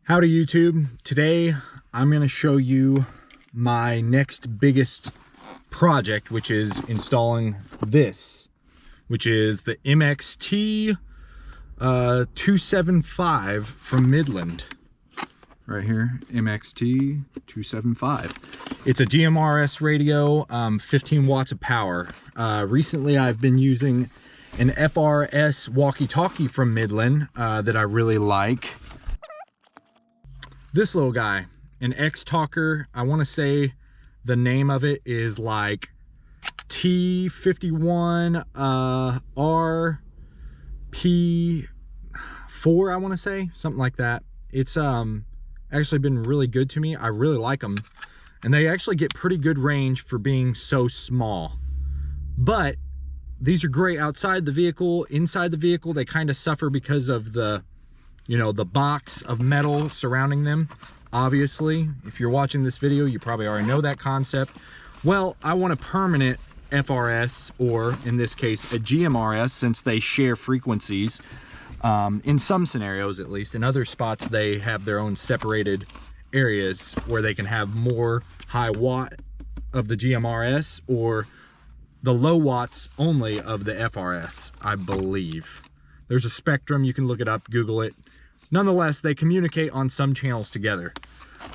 Howdy YouTube. Today I'm going to show you my next biggest project, which is installing this, which is the MXT275 from Midland. Right here, MXT275. It's a GMRS radio, 15 watts of power. Recently I've been using an FRS walkie-talkie from Midland that I really like. This little guy, an X-Talker, I want to say the name of it is like T51 RP4, I want to say, something like that. It's actually been really good to me. I really like them, and they actually get pretty good range for being so small. But these are great outside the vehicle. Inside the vehicle, they kind of suffer because of the, you know, the box of metal surrounding them. Obviously, if you're watching this video, you probably already know that concept. Well, I want a permanent FRS, or in this case, a GMRS, since they share frequencies. In some scenarios, at least. In other spots, they have their own separated areas where they can have more high watt of the GMRS or the low watts only of the FRS, I believe. There's a spectrum, you can look it up, Google it. Nonetheless, they communicate on some channels together.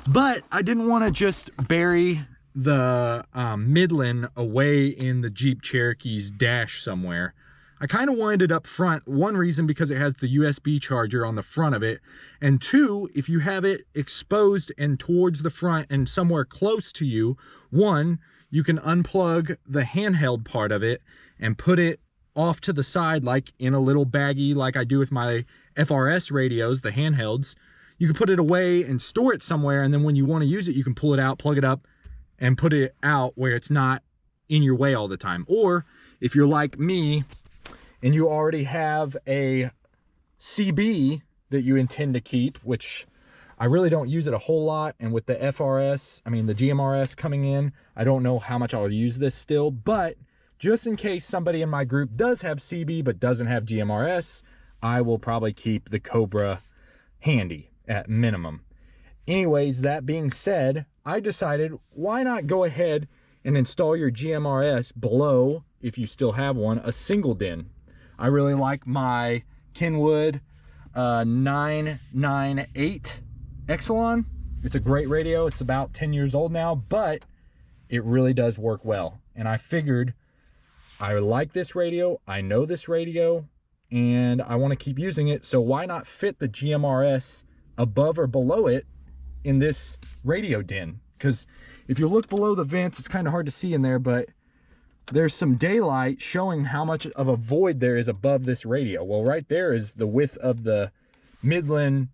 But I didn't want to just bury the Midland away in the Jeep Cherokee's dash somewhere. I kind of wanted it up front. One reason, because it has the USB charger on the front of it. And two, if you have it exposed and towards the front and somewhere close to you, one, you can unplug the handheld part of it and put it off to the side, like in a little baggie, like I do with my FRS radios, the handhelds. You can put it away and store it somewhere, and then when you want to use it, you can pull it out, plug it up, and put it out where it's not in your way all the time. Or if you're like me and you already have a CB that you intend to keep, which I really don't use it a whole lot, and with the FRS, I mean the GMRS coming in, I don't know how much I'll use this still, but just in case somebody in my group does have CB but doesn't have GMRS, I will probably keep the Cobra handy at minimum. Anyways, that being said, I decided, why not go ahead and install your GMRS below, if you still have one, a single DIN. I really like my Kenwood 998 Exelon. It's a great radio. It's about 10 years old now, but it really does work well. And I figured, I like this radio, I know this radio, and I want to keep using it, so why not fit the GMRS above or below it in this radio DIN? Because if you look below the vents, it's kind of hard to see in there, but there's some daylight showing how much of a void there is above this radio. Well, right there is the width of the Midland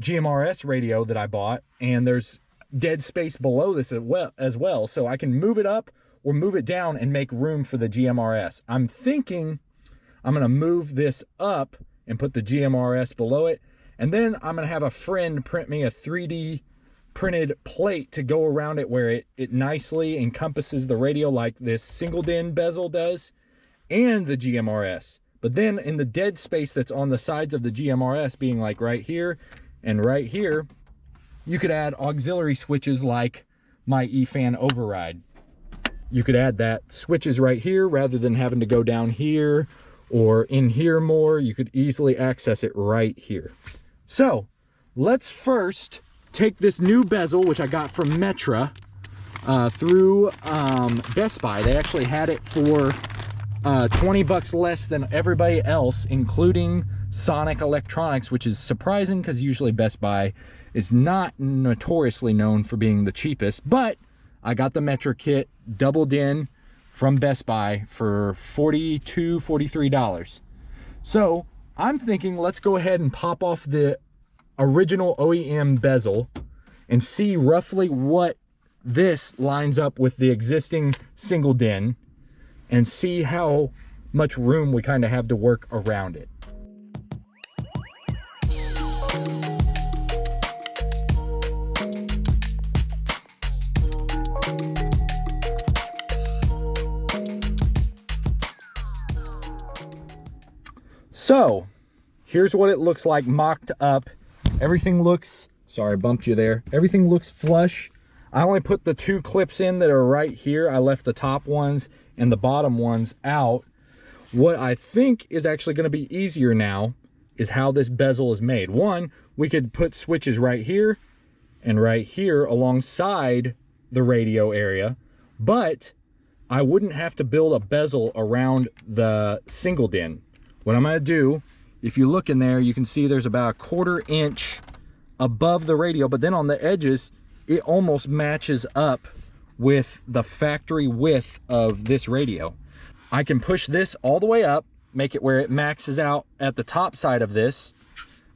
GMRS radio that I bought, and there's dead space below this as well, so I can move it up or move it down and make room for the GMRS. I'm thinking I'm going to move this up and put the GMRS below it, and then I'm going to have a friend print me a 3D printed plate to go around it where it nicely encompasses the radio like this single DIN bezel does, and the GMRS. But then in the dead space that's on the sides of the GMRS, being like right here and right here, you could add auxiliary switches like my eFan override. You could add that switches right here rather than having to go down here or in here more. You could easily access it right here. So let's first take this new bezel, which I got from Metra through Best Buy. They actually had it for 20 bucks less than everybody else, including Sonic Electronics, which is surprising because usually Best Buy is not notoriously known for being the cheapest. But I got the Metra kit doubled in from Best Buy for $42, $43. So I'm thinking, let's go ahead and pop off the original OEM bezel and see roughly what this lines up with the existing single DIN, and see how much room we kind of have to work around it. So here's what it looks like mocked up. Everything looks Sorry, I bumped you there. Everything looks flush. I only put the 2 clips in that are right here. I left the top ones and the bottom ones out. What I think is actually going to be easier now is how this bezel is made. One, we could put switches right here and right here alongside the radio area, but I wouldn't have to build a bezel around the single DIN. What I'm going to do, if you look in there, you can see there's about a 1/4 inch above the radio, but then on the edges, it almost matches up with the factory width of this radio. I can push this all the way up, make it where it maxes out at the top side of this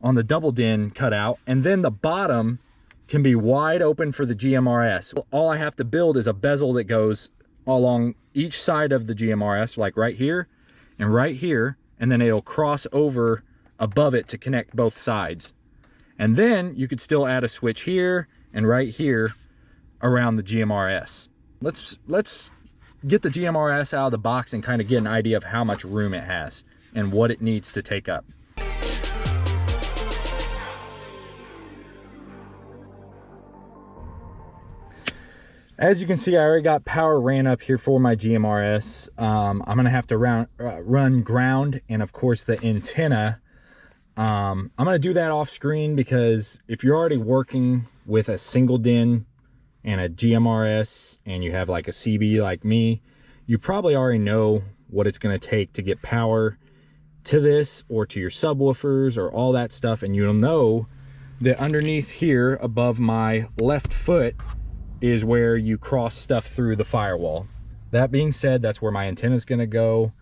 on the double DIN cutout, and then the bottom can be wide open for the GMRS. All I have to build is a bezel that goes along each side of the GMRS, like right here, and then it'll cross over above it to connect both sides. And then you could still add a switch here and right here around the GMRS. Let's get the GMRS out of the box and kind of get an idea of how much room it has and what it needs to take up. As you can see, I already got power ran up here for my GMRS. I'm gonna have to run ground and of course the antenna. I'm gonna do that off screen because if you're already working with a single DIN and a GMRS and you have like a CB like me, you probably already know what it's gonna take to get power to this or to your subwoofers or all that stuff, and you'll know that underneath here above my left foot is where you cross stuff through the firewall. That being said, that's where my antenna is gonna go.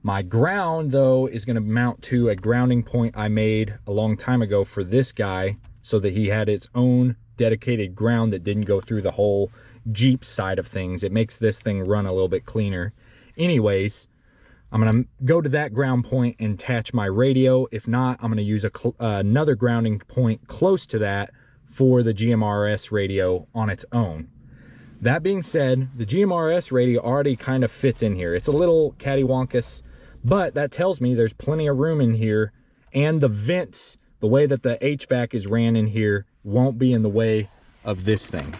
My ground though is gonna mount to a grounding point I made a long time ago for this guy so that he had its own dedicated ground that didn't go through the whole Jeep side of things. It makes this thing run a little bit cleaner. Anyways, I'm gonna go to that ground point and attach my radio. If not, I'm gonna use another grounding point close to that for the GMRS radio on its own. That being said, the GMRS radio already kind of fits in here. It's a little cattywampus, but that tells me there's plenty of room in here, and the vents, the way that the HVAC is ran in here, won't be in the way of this thing.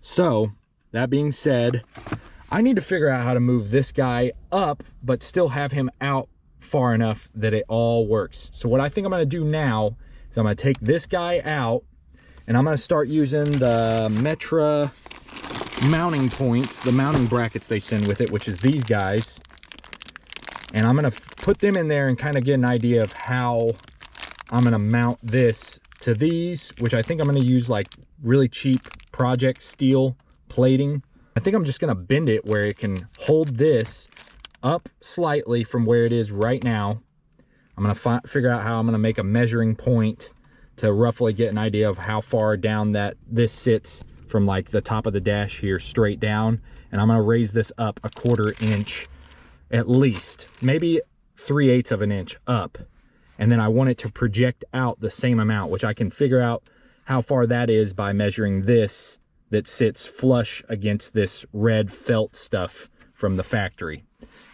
So, that being said, I need to figure out how to move this guy up, but still have him out far enough that it all works. So what I think I'm gonna do now is I'm gonna take this guy out, and I'm gonna start using the Metra mounting points, the mounting brackets they send with it, which is these guys. And I'm gonna put them in there and kind of get an idea of how I'm gonna mount this to these, which I think I'm gonna use like really cheap project steel plating. I think I'm just gonna bend it where it can hold this up slightly from where it is right now. I'm gonna figure out how I'm gonna make a measuring point to roughly get an idea of how far down that this sits from like the top of the dash here straight down. And I'm gonna raise this up a 1/4 inch at least, maybe 3/8 of an inch up. And then I want it to project out the same amount, which I can figure out how far that is by measuring this that sits flush against this red felt stuff from the factory.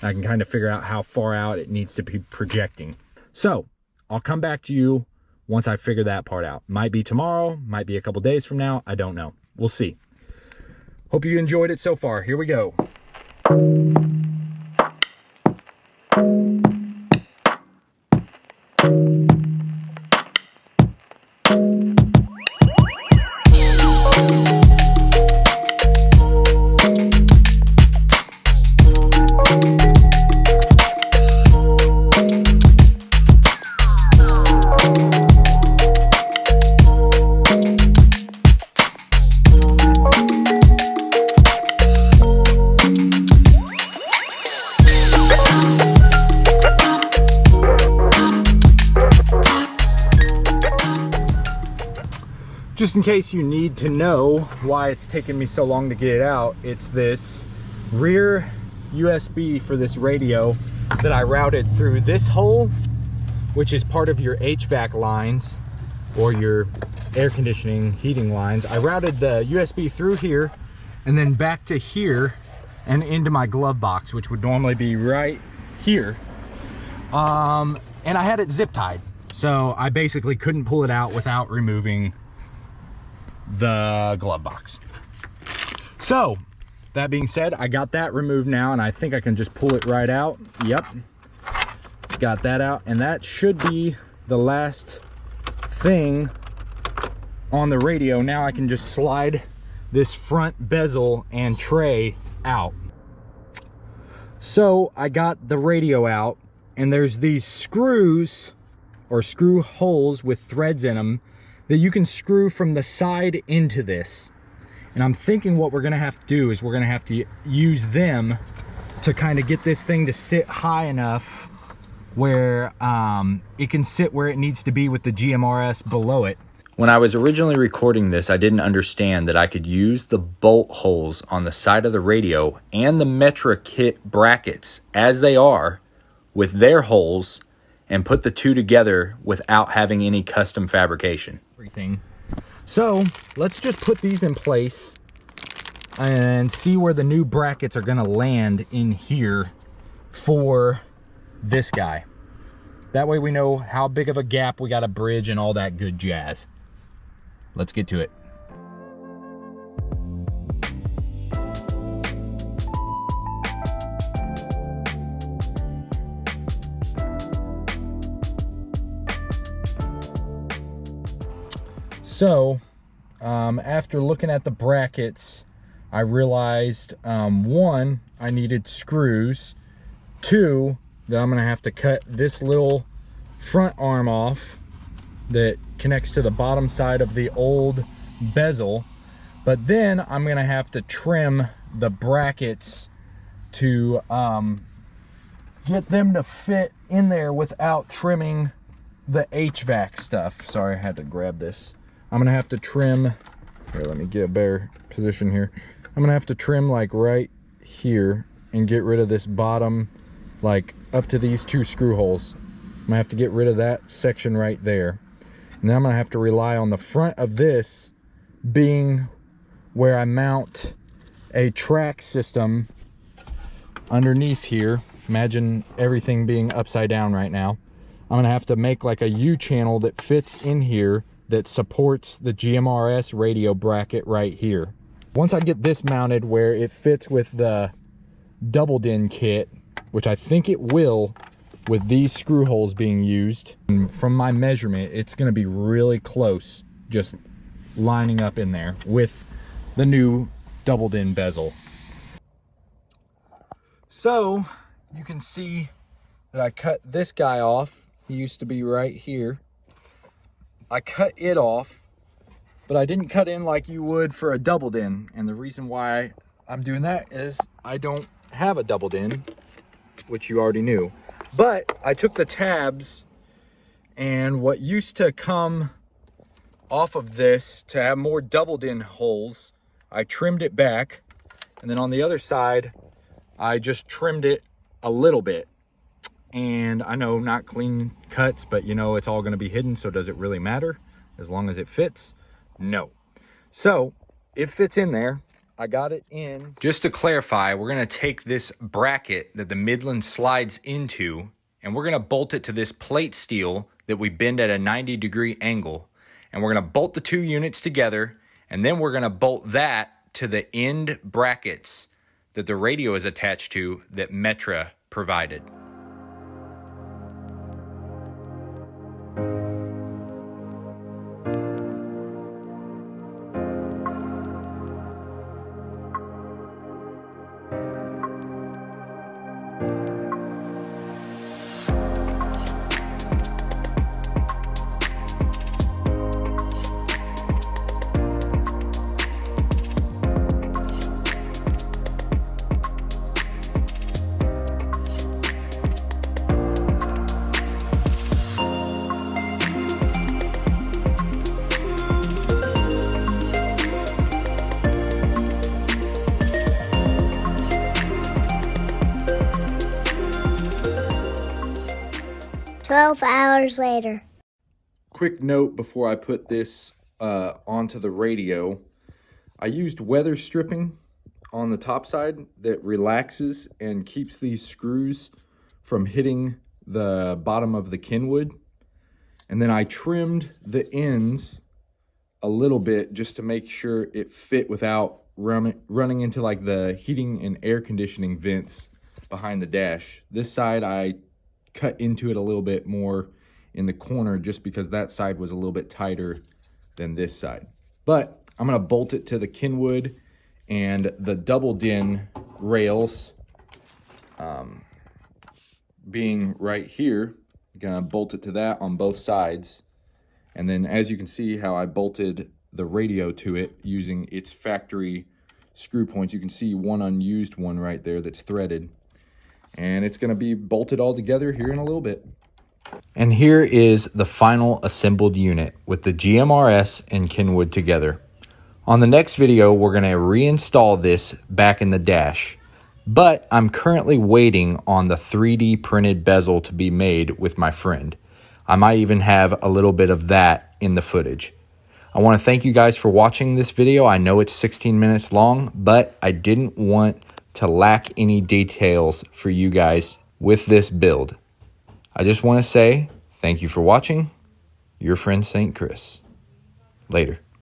I can kind of figure out how far out it needs to be projecting. So I'll come back to you once I figure that part out. Might be tomorrow, might be a couple days from now, I don't know. We'll see. Hope you enjoyed it so far. Here we go. Just in case you need to know why it's taken me so long to get it out, it's this rear USB for this radio that I routed through this hole, which is part of your HVAC lines or your air conditioning heating lines. I routed the USB through here and then back to here and into my glove box, which would normally be right here. And I had it zip tied, so I basically couldn't pull it out without removing the glove box. So that being said, I got that removed now, and I think I can just pull it right out. Yep, got that out, and that should be the last thing on the radio. Now I can just slide this front bezel and tray out. So I got the radio out, and there's these screws or screw holes with threads in them that you can screw from the side into this. And I'm thinking what we're gonna have to do is we're gonna have to use them to kind of get this thing to sit high enough where it can sit where it needs to be with the GMRS below it. When I was originally recording this, I didn't understand that I could use the bolt holes on the side of the radio and the Metra kit brackets as they are with their holes and put the two together without having any custom fabrication. So let's just put these in place and see where the new brackets are gonna land in here for this guy. That way we know how big of a gap we got to bridge and all that good jazz. Let's get to it. So after looking at the brackets, I realized one, I needed screws. Two, that I'm gonna have to cut this little front arm off that connects to the bottom side of the old bezel. But then I'm gonna have to trim the brackets to get them to fit in there without trimming the HVAC stuff. Sorry, I had to grab this. I'm gonna have to trim, here, let me get a better position here. I'm gonna have to trim like right here and get rid of this bottom, like up to these two screw holes. I'm gonna have to get rid of that section right there. And then I'm gonna have to rely on the front of this being where I mount a track system underneath here. Imagine everything being upside down right now. I'm gonna have to make like a U-channel that fits in here that supports the GMRS radio bracket right here. Once I get this mounted where it fits with the doubled in kit, which I think it will with these screw holes being used, and from my measurement, it's gonna be really close, just lining up in there with the new doubled in bezel. So you can see that I cut this guy off. He used to be right here. I cut it off, but I didn't cut in like you would for a doubled in. And the reason why I'm doing that is I don't have a doubled in, which you already knew. But I took the tabs and what used to come off of this to have more doubled in holes, I trimmed it back. And then on the other side, I just trimmed it a little bit. And I know, not clean cuts, but you know, it's all gonna be hidden, so does it really matter? As long as it fits? No. So, it fits in there. I got it in. Just to clarify, we're gonna take this bracket that the Midland slides into, and we're gonna bolt it to this plate steel that we bend at a 90-degree angle. And we're gonna bolt the two units together, and then we're gonna bolt that to the end brackets that the radio is attached to that Metra provided. Hours later. Quick note before I put this onto the radio. I used weather stripping on the top side that relaxes and keeps these screws from hitting the bottom of the Kenwood. And then I trimmed the ends a little bit just to make sure it fit without running into like the heating and air conditioning vents behind the dash. This side I cut into it a little bit more in the corner just because that side was a little bit tighter than this side. But I'm gonna bolt it to the Kenwood and the double din rails being right here. Gonna bolt it to that on both sides. And then as you can see how I bolted the radio to it using its factory screw points, you can see one unused one right there that's threaded. And it's gonna be bolted all together here in a little bit. And here is the final assembled unit with the GMRS and Kenwood together. On the next video, we're gonna reinstall this back in the dash. But I'm currently waiting on the 3D printed bezel to be made with my friend. I might even have a little bit of that in the footage. I want to thank you guys for watching this video. I know it's 16 minutes long, but I didn't want to lack any details for you guys with this build. I just want to say thank you for watching. Your friend St. Chris. Later.